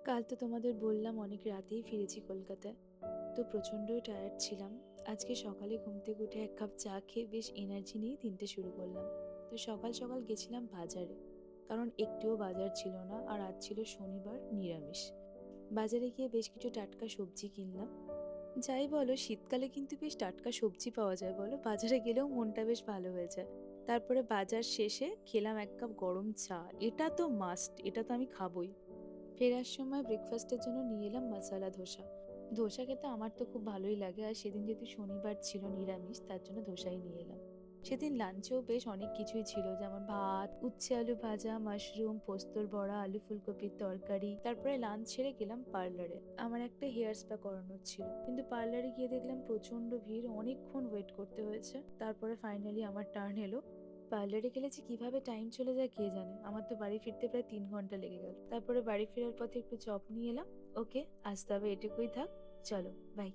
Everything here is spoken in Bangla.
কাল তো তোমাদের বললাম অনেক রাতেই ফিরেছি কলকাতায়। তো প্রচণ্ডই টায়ার্ড ছিলাম। আজকে সকালে ঘুম থেকে উঠে ১ কাপ চা খেয়ে বেশ এনার্জি নিয়ে দিনটা শুরু করলাম। তো সকাল, সকাল গেছিলাম বাজারে। কারণ একটুও বাজার ছিল না আর আজ ছিল শনিবার, নিরামিষ। বাজারে গিয়ে বেশ কিছু টাটকা সবজি কিনলাম। যাই বলো শীতকালে কিন্তু বেশ টাটকা সবজি পাওয়া যায় বলো? বাজারে গেলেও মনটা বেশ ভালো হয়ে যায়। তারপরে বাজার শেষে খেলাম ১ কাপ গরম চা। এটা তো মাস্ট, এটা তো আমি খাবোই। ফেরার সময় ব্রেকফাস্টের জন্য নিয়ে এলাম মাসালা ধোসা। ধোসা খেতে আমার তো খুব ভালোই লাগে আর সেদিন যেহেতু শনিবার ছিল নিরামিষ তার জন্য ধোসাই নিয়ে এলাম। সেদিন লাঞ্চেও বেশ অনেক কিছুই ছিল, যেমন ভাত, উচ্ছে আলু ভাজা, মাশরুম, পোস্তর বড়া, আলু ফুলকপির তরকারি। তারপরে লাঞ্চ সেরে গেলাম পার্লারে। আমার একটা হেয়ার স্পা করানোর ছিল, কিন্তু পার্লারে গিয়ে দেখলাম প্রচন্ড ভিড়, অনেকক্ষণ ওয়েট করতে হয়েছে। তারপরে ফাইনালি আমার টার্ন এলো। পার্লারে গেলে যে কিভাবে টাইম চলে যায় কে জানে। আমার তো বাড়ি ফিরতে প্রায় ৩ ঘন্টা লেগে গেল। তারপরে বাড়ি ফেরার পথে একটু চপ নিয়ে এলাম। ওকে, আজ তবে এটুকুই থাক। চলো, বাই।